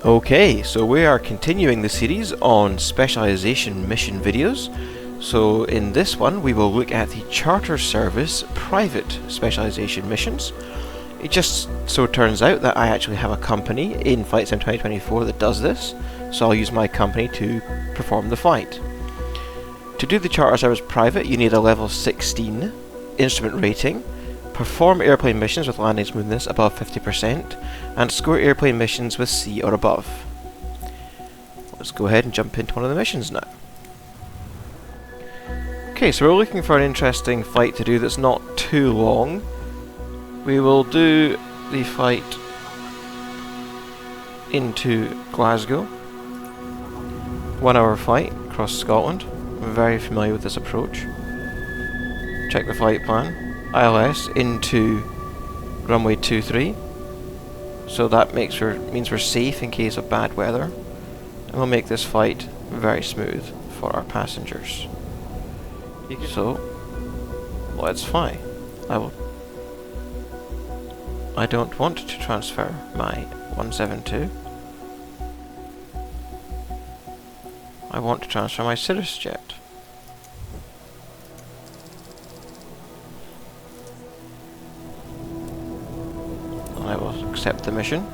Okay, so we are continuing the series on specialization mission videos. So in this one we will look at the charter service private specialization missions. It just so turns out that I actually have a company in Flight Sim 2024 that does this, so I'll use my company to perform the flight. To do the charter service private, you need a level 16 instrument rating, perform airplane missions with landing smoothness above 50%, and score airplane missions with C or above. Let's go ahead and jump into one of the missions now. Okay, so we're looking for an interesting flight to do that's not too long. We will do the flight into Glasgow. 1 hour flight across Scotland. I'm very familiar with this approach. Check the flight plan. ILS into runway 23. So that means we're safe in case of bad weather. And we'll make this flight very smooth for our passengers. So, let's fly. I don't want to transfer my 172. I want to transfer my Cirrus jet. And I will accept the mission.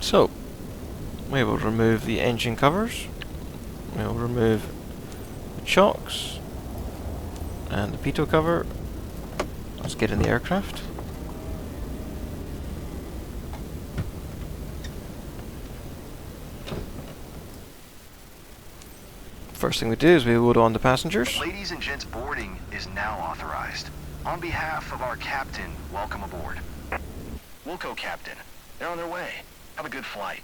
So, we will remove the engine covers, we will remove the chocks and the pitot cover. Let's get in the aircraft. First thing we do is we load on the passengers. Ladies and gents, boarding is now authorized. On behalf of our captain, welcome aboard. Wilco captain, they're on their way. Have a good flight.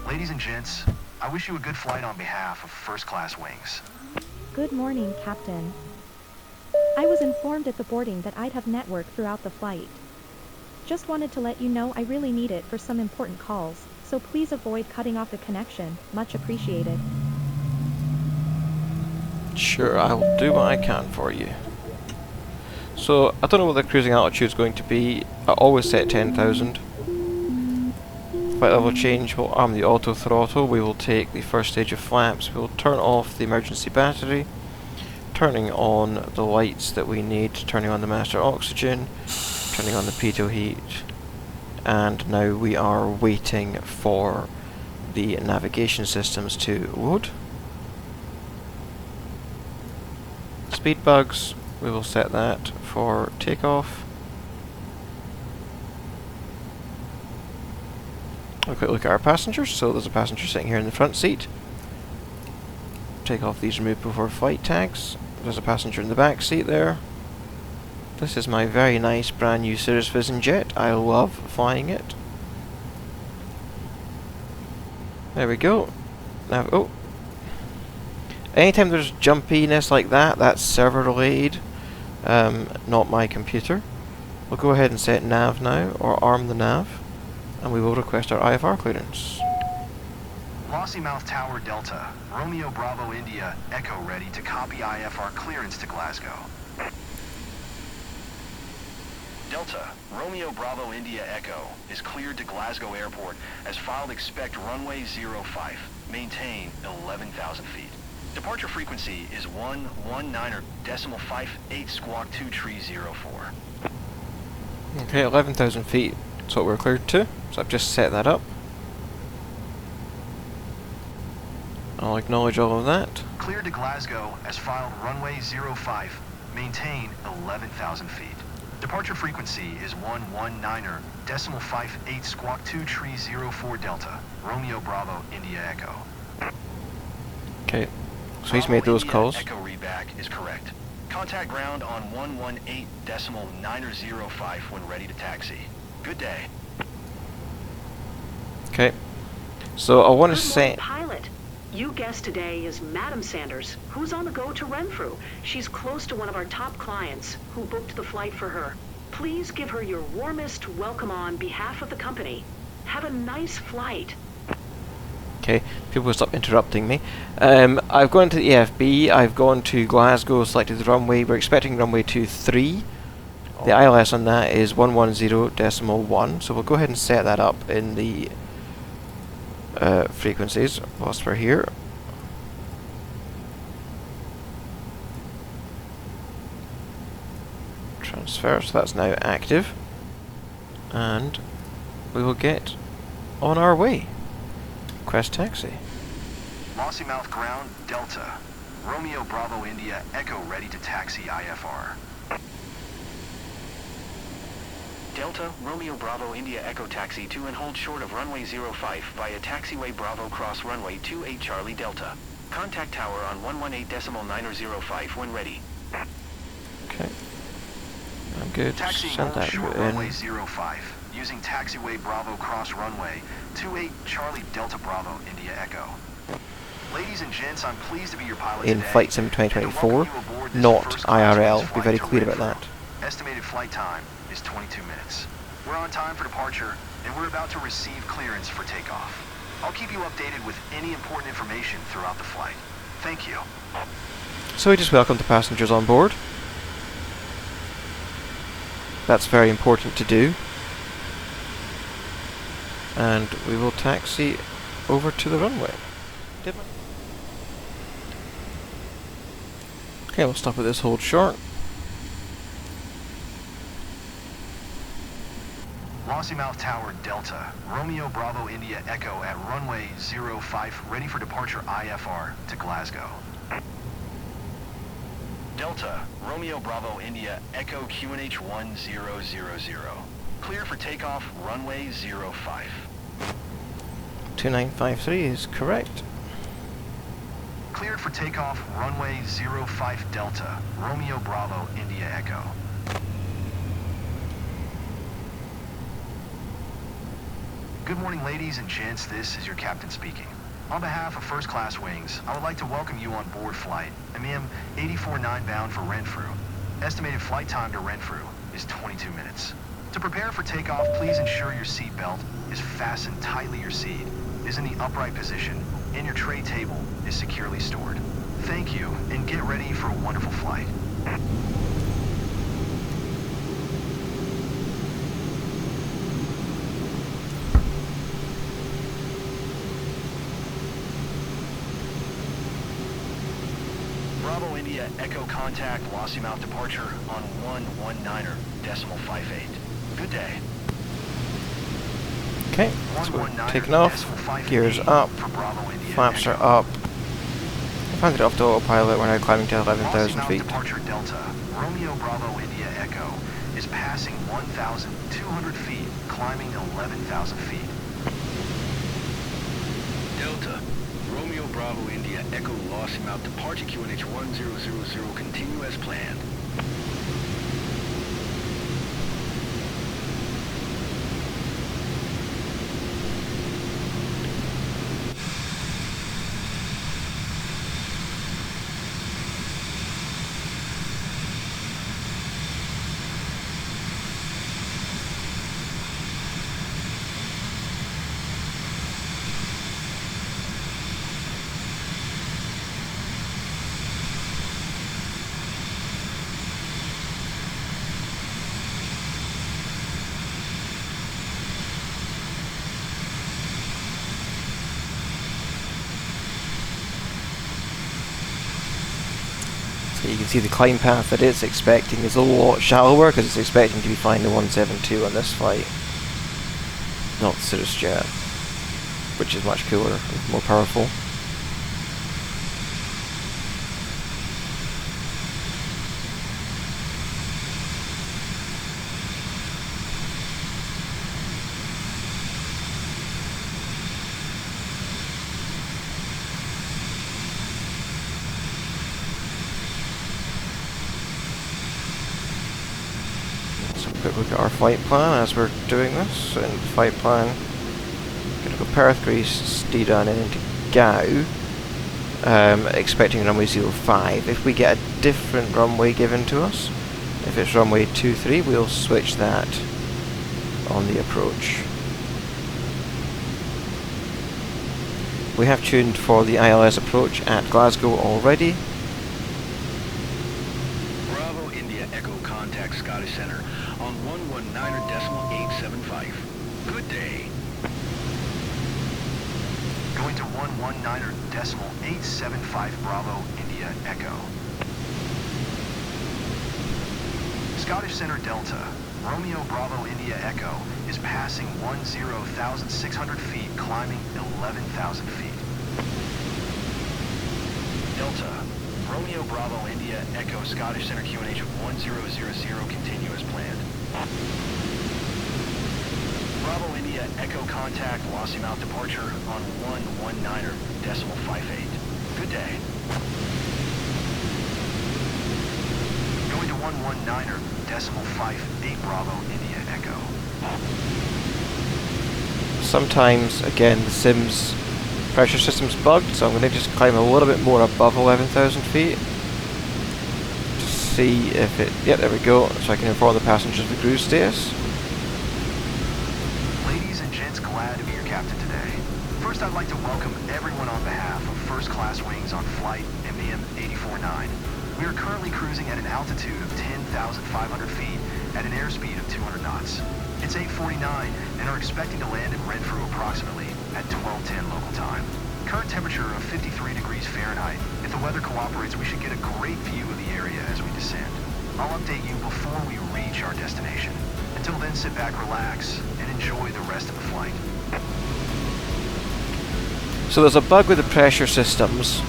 Ladies and gents, I wish you a good flight on behalf of First Class Wings. Good morning, Captain. I was informed at the boarding that I'd have network throughout the flight. Just wanted to let you know I really need it for some important calls, so please avoid cutting off the connection. Much appreciated. Sure, I will do what I can for you. So, I don't know what the cruising altitude is going to be. I always set 10,000. Flight level change, we'll arm the auto throttle. We will take the first stage of flaps. We will turn off the emergency battery. Turning on the lights that we need. Turning on the master oxygen. Turning on the pitot heat. And now we are waiting for the navigation systems to load. Speed bugs, we will set that for takeoff. A quick look at our passengers. So there's a passenger sitting here in the front seat. Take off these remove before flight tags. There's a passenger in the back seat there. This is my very nice brand new Cirrus Vision jet. I love flying it. There we go. Now, oh. Anytime there's jumpiness like that, that's server relayed, not my computer. We'll go ahead and set nav now, or arm the nav, and we will request our IFR clearance. Lossymouth Tower Delta, Romeo Bravo India, Echo ready to copy IFR clearance to Glasgow. Delta, Romeo Bravo India Echo is cleared to Glasgow Airport as filed expect runway 05, maintain 11,000 feet. Departure frequency is 119.58 squawk 2 tree 04. Okay, 11,000 feet. That's what we're cleared to. So I've just set that up. I'll acknowledge all of that. Cleared to Glasgow as filed runway 05, maintain 11,000 feet. Departure frequency is 119.58 squawk 2 tree 04 Delta, Romeo Bravo India Echo. Okay. So he's made those calls. Echo readback is correct. Contact ground on 118.905 when ready to taxi. Good day. Okay. So I want to say... Pilot, You guessed today is Madam Sanders, who's on the go to Renfrew. She's close to one of our top clients who booked the flight for her. Please give her your warmest welcome on behalf of the company. Have a nice flight. Okay, people will stop interrupting me. I've gone to the EFB, I've gone to Glasgow, selected the runway. We're expecting runway 23. The ILS on that is 110.1, so we'll go ahead and set that up in the frequencies whilst we're here. Transfer, so that's now active. And we will get on our way. Request taxi. Lossymouth ground, Delta. Romeo Bravo India, Echo ready to taxi IFR. Delta, Romeo Bravo India Echo taxi to and hold short of runway 05 via taxiway Bravo cross runway 28 Charlie Delta. Contact tower on 118.905 when ready. Okay. I'm good. Taxiing Send hold that short in. runway 05 using taxiway Bravo cross runway 28 Charlie Delta Bravo India Echo. Ladies and gents, I'm pleased to be your pilot In today. Flight Sim 2024, not IRL. Be very clear about that. Estimated flight time is 22 minutes. We're on time for departure, and we're about to receive clearance for takeoff. I'll keep you updated with any important information throughout the flight. Thank you. So we just welcome the passengers on board. That's very important to do. And we will taxi over to the runway. Okay, we'll stop at this hold short. Lossymouth Tower Delta, Romeo Bravo India Echo at runway 05, ready for departure IFR to Glasgow. Delta, Romeo Bravo India Echo QNH 1000. Clear for takeoff runway 05. 2953 is correct. Cleared for takeoff runway 05 Delta, Romeo Bravo India Echo. Good morning, ladies and gents. This is your captain speaking. On behalf of First Class Wings, I would like to welcome you on board flight MEM 849 bound for Renfrew. Estimated flight time to Renfrew is 22 minutes. To prepare for takeoff, please ensure your seat belt is fastened tightly. Your seat is in the upright position and your tray table is securely stored. Thank you, and get ready for a wonderful flight. Bravo India Echo contact Lossymouth departure on 119.58. Good day. Okay, so we're taking off. Gears up. Flaps are up. Handed it off to autopilot. We're now climbing to 11,000 feet. Departure Delta, Romeo Bravo India Echo is passing 1,200 feet, climbing 11,000 feet. Delta, Romeo Bravo India Echo Lossymouth departure QNH 1000, continue as planned. So you can see the climb path that it's expecting is a lot shallower because it's expecting to be flying the 172 on this flight, not the Cirrus Jet, which is much cooler and more powerful. Quick look at our flight plan as we're doing this. So in the flight plan, gonna go Perth, Greece, Stedon, and into Gao. expecting runway 05. If we get a different runway given to us, if it's runway 23, we'll switch that on the approach. We have tuned for the ILS approach at Glasgow already. Bravo India Echo contact Scottish Centre on 119.875. Good day. Going to 119.875 Bravo India Echo. Scottish Centre Delta, Romeo Bravo India Echo is passing 10,600 feet, climbing 11,000 feet. Delta, Romeo Bravo India Echo, Scottish Centre QNH of 1000, continue as planned. Bravo India Echo contact, Lossiemouth departure on 119.58. Good day. Going to 119.58 Bravo India Echo. Sometimes, again, the Sim's pressure system's bugged, so I'm going to just climb a little bit more above 11,000 feet to see if it... Yep, there we go, so I can inform the passengers of the cruise status. Ladies and gents, glad to be your captain today. First, I'd like to welcome everyone on behalf of First Class Wings on flight MBM 849. We are currently cruising at an altitude of 10,500 feet at an airspeed of 200 knots. It's 8:49 and are expecting to land in Renfrew approximately at 12:10 local time. Current temperature of 53 degrees Fahrenheit. If the weather cooperates, we should get a great view of the area as we descend. I'll update you before we reach our destination. Until then, sit back, relax, and enjoy the rest of the flight. So there's a bug with the pressure systems,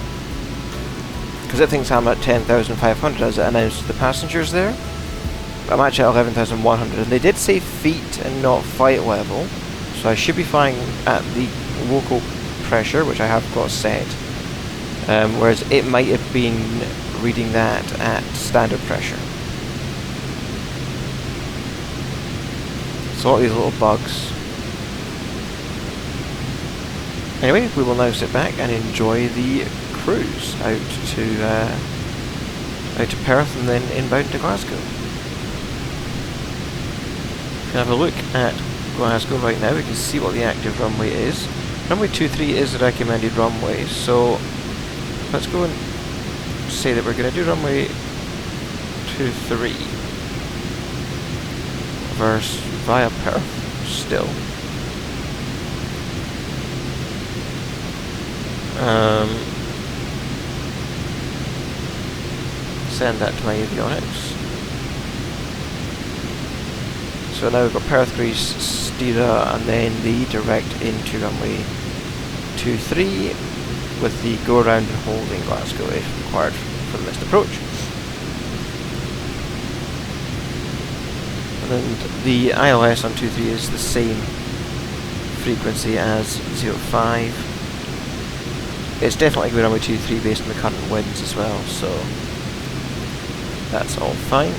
because it thinks I'm at 10,500 as it announced to the passengers there. I'm actually at 11,100, and they did say feet and not flight level, so I should be flying at the local pressure, which I have got set, whereas it might have been reading that at standard pressure. So all these little bugs. Anyway, we will now sit back and enjoy the cruise out to Perth and then inbound to Glasgow. If we have a look at Glasgow right now, we can see what the active runway is. Runway 23 is the recommended runway, so let's go and say that we're going to do runway 23 versus via Perth still. Send that to my avionics. So now we've got Perth, Greece, Stira, and then the direct into runway 23 with the go around and hold in Glasgow if required for the missed approach. And the ILS on 23 is the same frequency as 05. It's definitely going runway 23 based on the current winds as well, so that's all fine.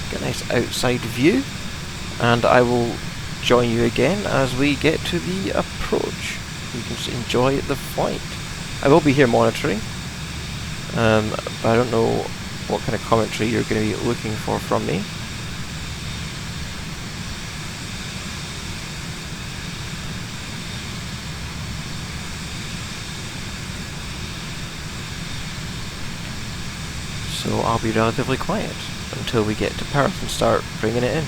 Get a nice outside view, and I will join you again as we get to the approach. You can just enjoy the flight. I will be here monitoring, but I don't know what kind of commentary you're going to be looking for from me. So I'll be relatively quiet until we get to Perth and start bringing it in.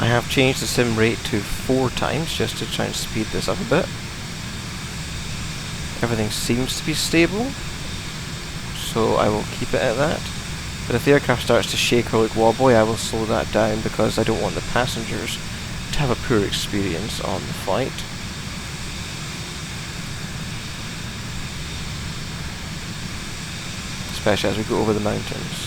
I have changed the sim rate to 4 times just to try and speed this up a bit. Everything seems to be stable, so I will keep it at that. But if the aircraft starts to shake or look wobbly, I will slow that down because I don't want the passengers to have a poor experience on the flight. Especially as we go over the mountains.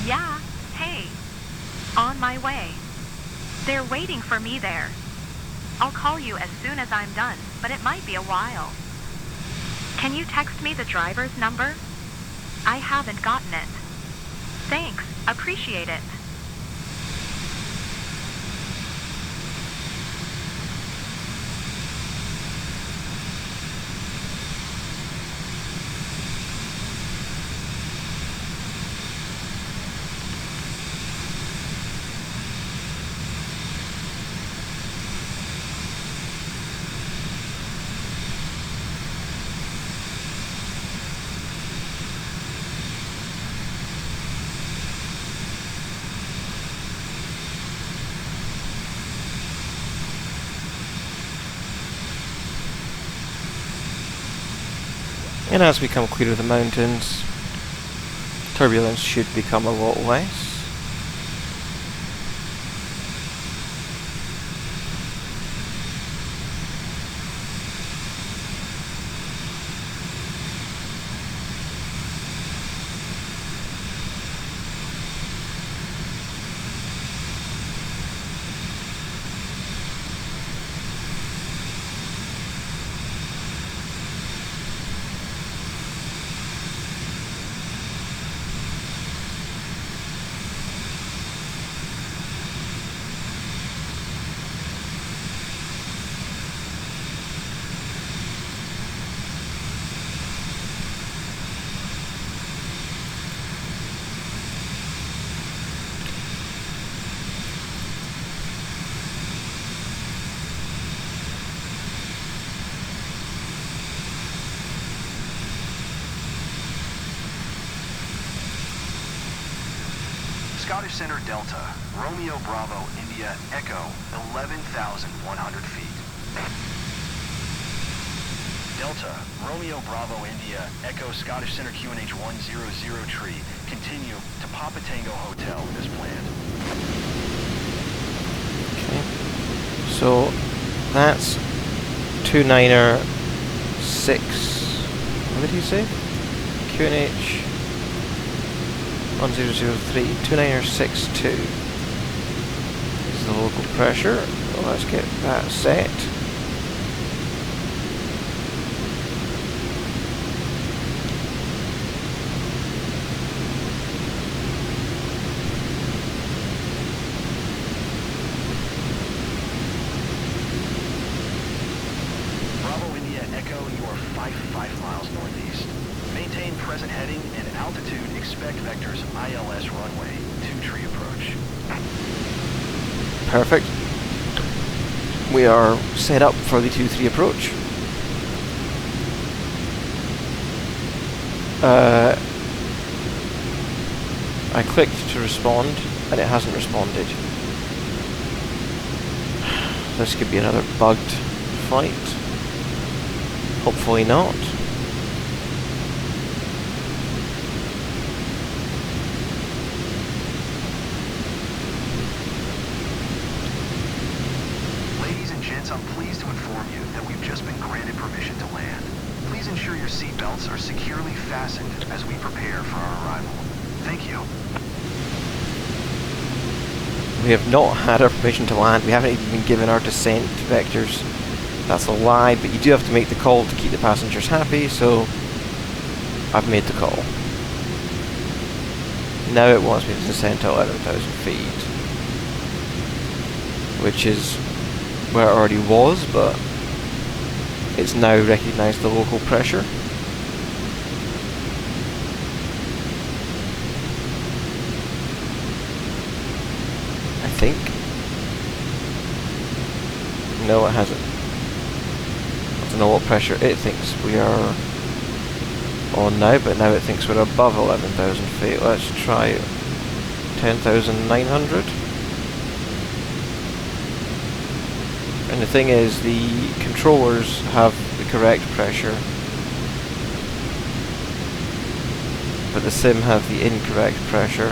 Yeah, hey. On my way. They're waiting for me there. I'll call you as soon as I'm done, but it might be a while. Can you text me the driver's number? I haven't gotten it. Thanks, appreciate it. And as we come clear of the mountains, turbulence should become a lot less. Scottish Center Delta, Romeo Bravo India Echo, 11,100 feet. Delta, Romeo Bravo India Echo Scottish Center QNH 100 tree. Continue to Papa Tango Hotel as planned. Okay. So that's 296. What did he say? QNH 1003, 2962 is the local pressure. Well, let's get that set. Bravo India Echo, you are 5 miles northeast. Maintain present heading and altitude. Expect vectors ILS runway 2 tree approach. Perfect. We are set up for the 2-3 approach. I clicked to respond and it hasn't responded. This could be another bugged flight. Hopefully not. participants, I'm pleased to inform you that we've just been granted permission to land. Please ensure your seatbelts are securely fastened as we prepare for our arrival. Thank you. We have not had our permission to land. We haven't even been given our descent vectors. That's a lie, but you do have to make the call to keep the passengers happy, so I've made the call. Now it wants me to descend to 11,000 feet, which is where it already was, but it's now recognised the local pressure. I think. No, it hasn't. I don't know what pressure it thinks we are on now, but now it thinks we're above 11,000 feet. Let's try 10,900. And the thing is, the controllers have the correct pressure, but the sim have the incorrect pressure.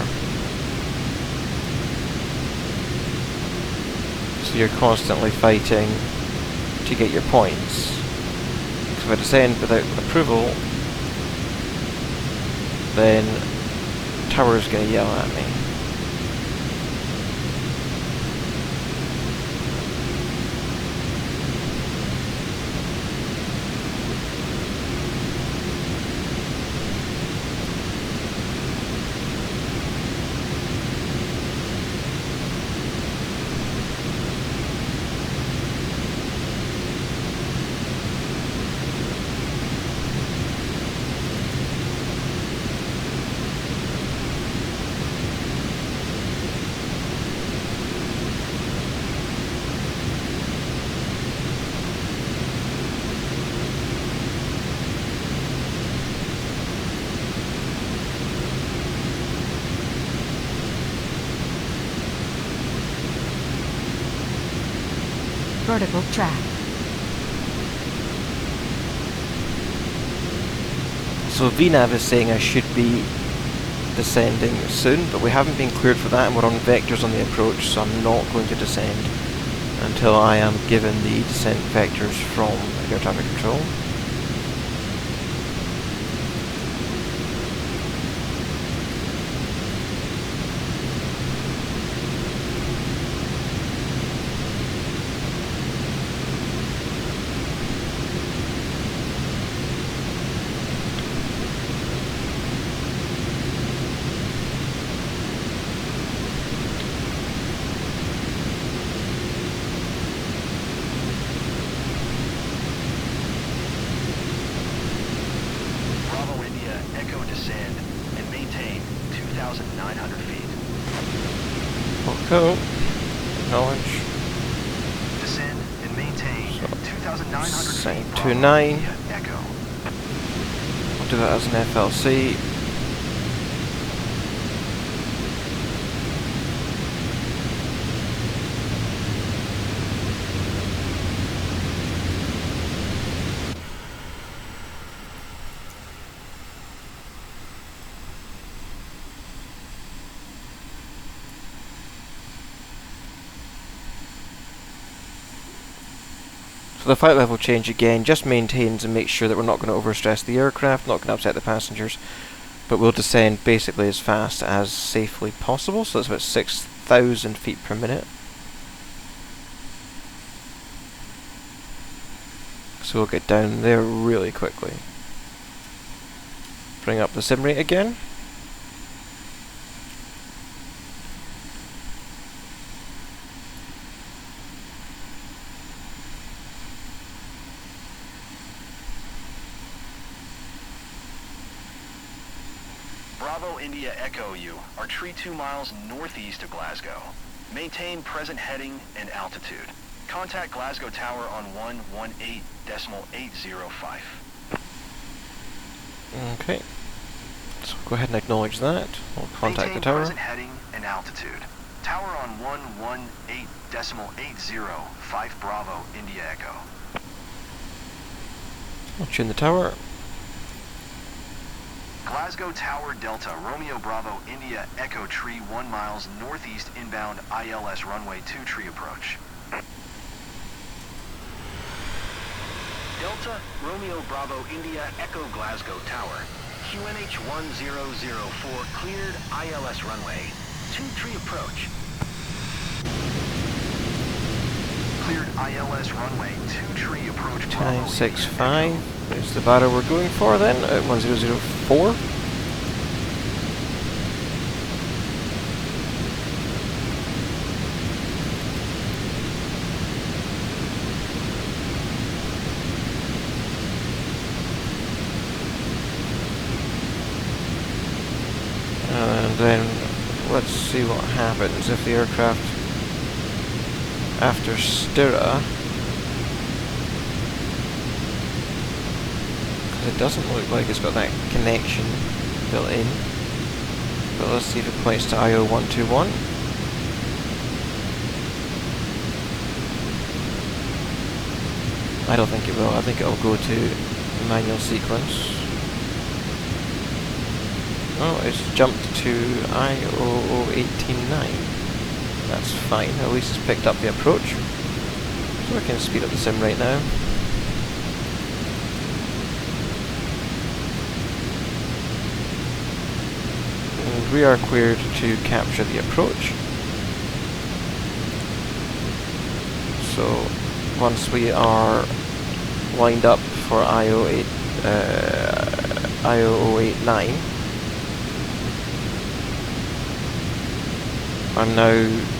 So you're constantly fighting to get your points. Because if I descend without approval, then tower's going to yell at me. Vertical track. So VNAV is saying I should be descending soon, but we haven't been cleared for that, and we're on vectors on the approach, so I'm not going to descend until I am given the descent vectors from air traffic control. Cool. Acknowledge. Descend and maintain 2,900 feet. 29. Echo. We'll do that as an FLC. So the flight level change again just maintains and makes sure that we're not going to overstress the aircraft, not going to upset the passengers, but we'll descend basically as fast as safely possible, so that's about 6,000 feet per minute. So we'll get down there really quickly. Bring up the sim rate again. Bravo India Echo, you are tree 2 miles northeast of Glasgow. Maintain present heading and altitude. Contact Glasgow Tower on 118.805. Okay. So go ahead and acknowledge that. We'll contact the tower. Present heading and altitude. Tower on 118.805 Bravo India Echo. I'll tune the tower. Glasgow Tower Delta, Romeo Bravo India Echo tree 1 miles northeast inbound ILS runway 2 tree approach. Delta, Romeo Bravo India Echo Glasgow Tower. QNH 1004 cleared ILS runway. 23 approach. Cleared ILS runway 23 approach. 2965 is the batter we're going for then at 1004. And then let's see what happens if the aircraft after Stira, because it doesn't look like it's got that connection built in, but let's see if it points to IO 121. I don't think it will. I think it'll go to manual sequence. Oh, it's jumped to IO 189. That's fine, at least it's picked up the approach. So I can speed up the sim right now. And we are cleared to capture the approach. So once we are lined up for IO 089, I'm now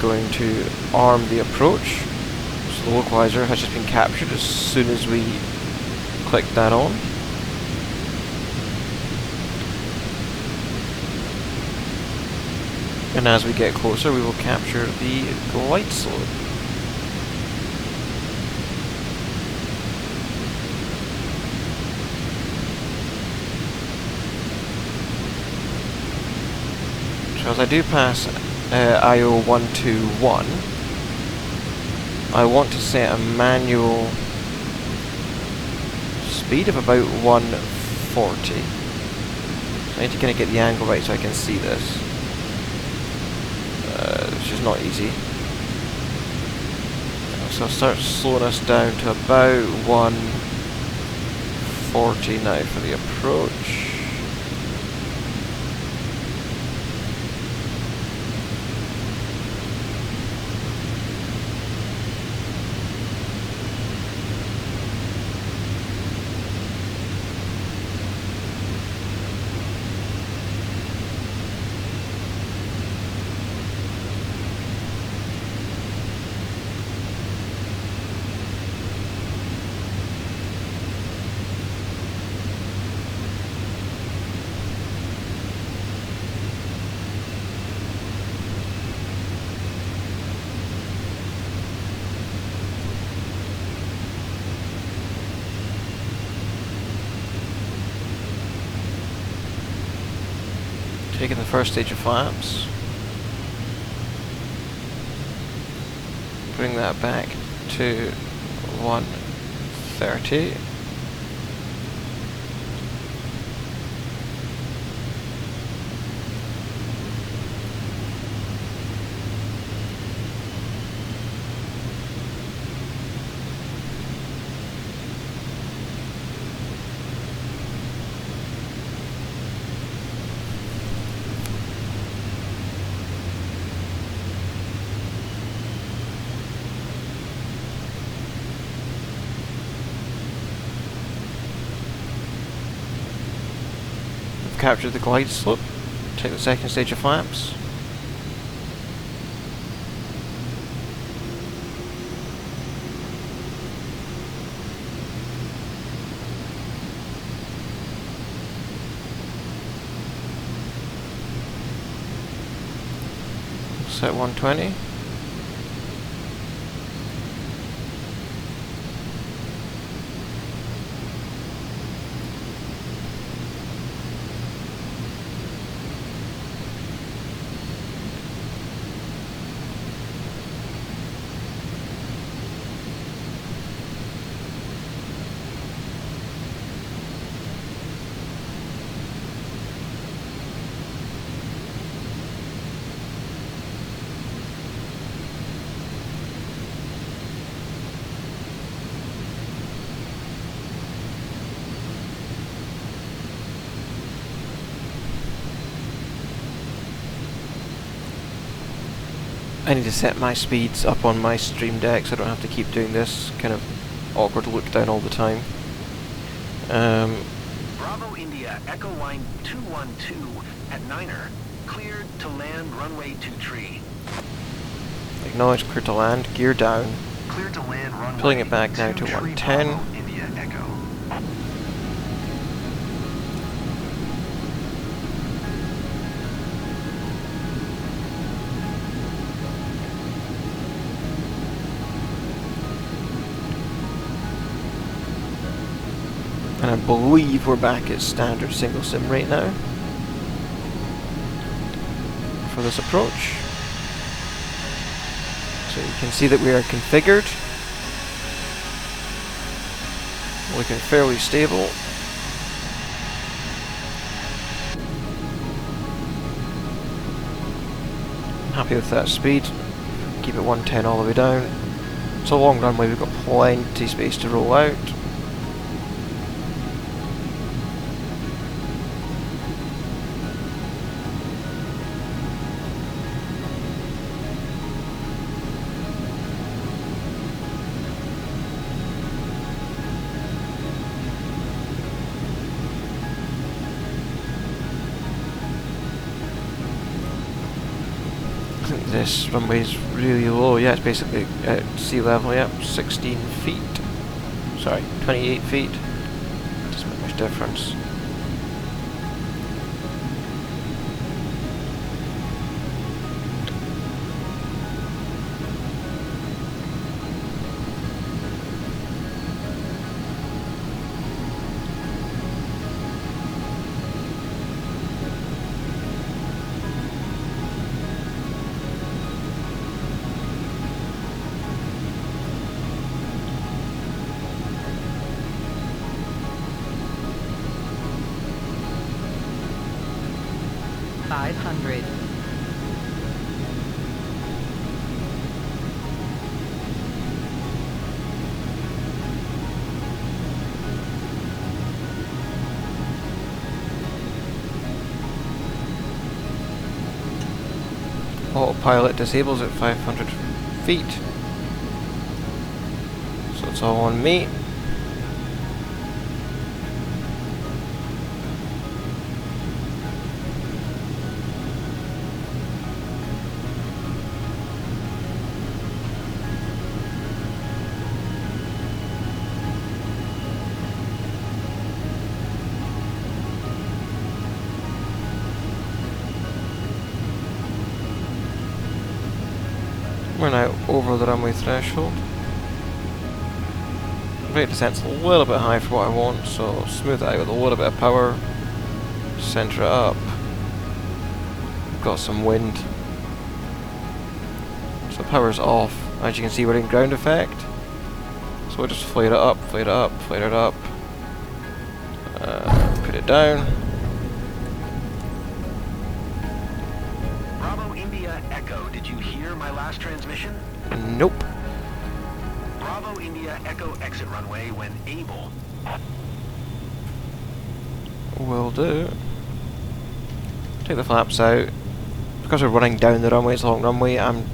going to arm the approach. So the localizer has just been captured as soon as we click that on. And as we get closer, we will capture the glide slope. So as I do pass IO 121, I want to set a manual speed of about 140. So I need to kind of get the angle right so I can see this. Which is not easy. So I'll start slowing us down to about 140 now for the approach. Taking the first stage of flaps. Bring that back to 130. Capture the glide slope, take the second stage of flaps. Set 120. I need to set my speeds up on my stream deck so I don't have to keep doing this kind of awkward look down all the time. Bravo India Echo Line 212 at Niner. Cleared to land runway 23. Acknowledge, clear to land, gear down. Cleared to land runway. Pulling it back now to 23 110. Bravo India Echo. And I believe we're back at standard single sim rate now for this approach. So you can see that we are configured, looking fairly stable. Happy with that speed. Keep it 110 all the way down. It's a long runway, we've got plenty space to roll out. This runway is really low. Yeah, it's basically at sea level. Yep, 16 feet. Sorry, 28 feet. Doesn't make much difference. Autopilot disables at 500 feet. So it's all on me. We're now over the runway threshold. Rate of descent's a little bit high for what I want, so smooth it out with a little bit of power. Centre it up. Got some wind. So power's off. As you can see, we're in ground effect. So we'll just flare it up, flare it up, flare it up. Put it down. Bravo India Echo, did you hear my last transmission? Nope. Bravo India Echo exit runway when able. Will do. Take the flaps out. Because we're running down the runway, it's a long runway, I'm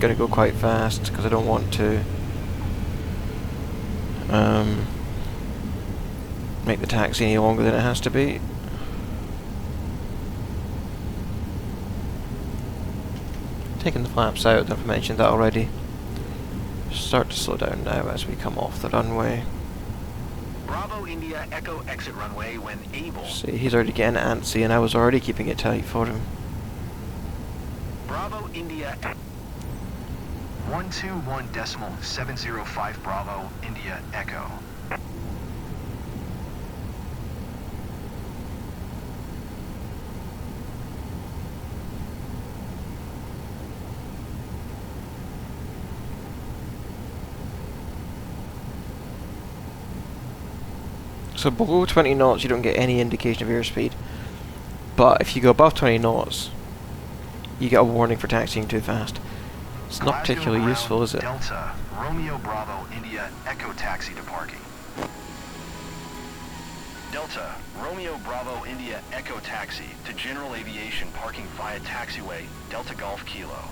going to go quite fast because I don't want to make the taxi any longer than it has to be. Taking the flaps out, I don't know if I mentioned that already. Start to slow down now as we come off the runway. Bravo India Echo exit runway when able. See, he's already getting antsy and I was already keeping it tight for him. Bravo India 121.705 Bravo India Echo. So below 20 knots you don't get any indication of airspeed, but if you go above 20 knots you get a warning for taxiing too fast. It's not particularly useful, is it? Delta, Romeo Bravo India Echo taxi to parking. Delta, Romeo Bravo India Echo taxi to general aviation parking via taxiway Delta Golf Kilo.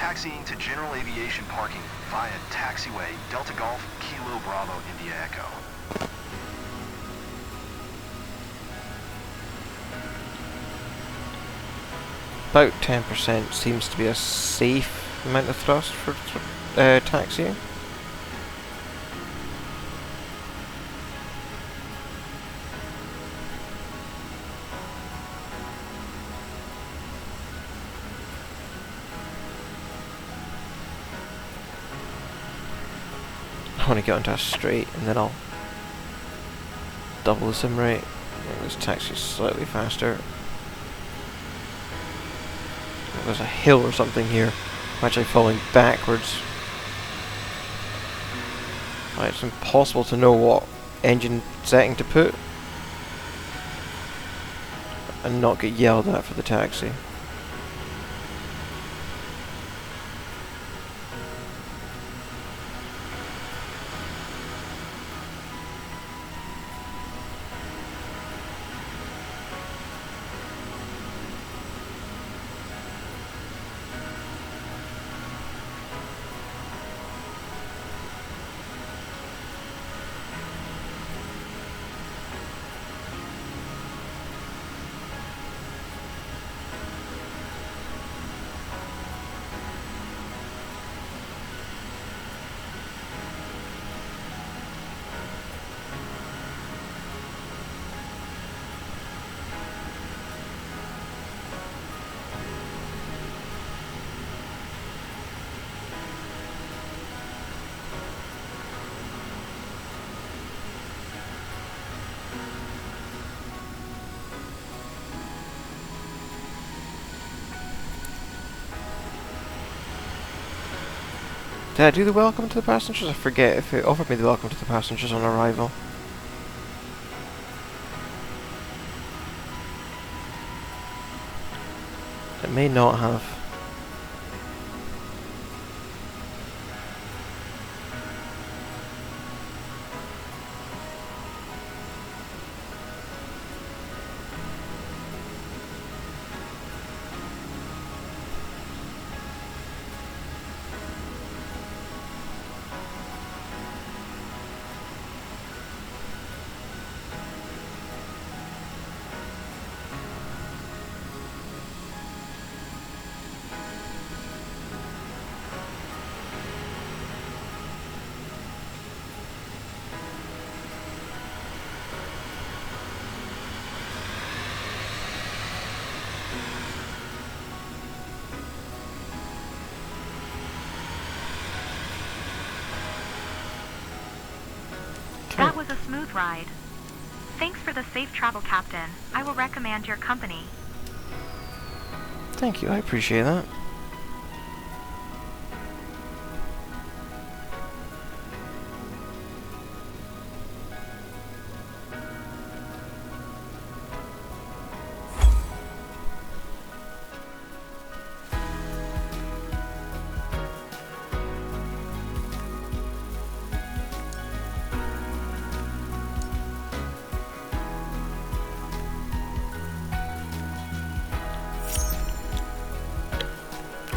taxiing to general aviation parking via taxiway Delta Golf Kilo Bravo India Echo. About 10% seems to be a safe amount of thrust for taxiing. I want to get onto a straight and then I'll double the sim rate. Make this taxi slightly faster. There's a hill or something here. I'm actually falling backwards. Right, it's impossible to know what engine setting to put and not get yelled at for the taxi. Did I do the welcome to the passengers? I forget if it offered me the welcome to the passengers on arrival. It may not have. That was a smooth ride. Thanks for the safe travel, Captain. I will recommend your company. Thank you, I appreciate that.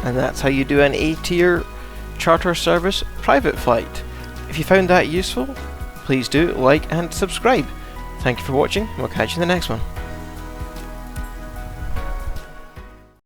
And that's how you do an A-tier charter service private flight. If you found that useful, please do like and subscribe. Thank you for watching, and we'll catch you in the next one.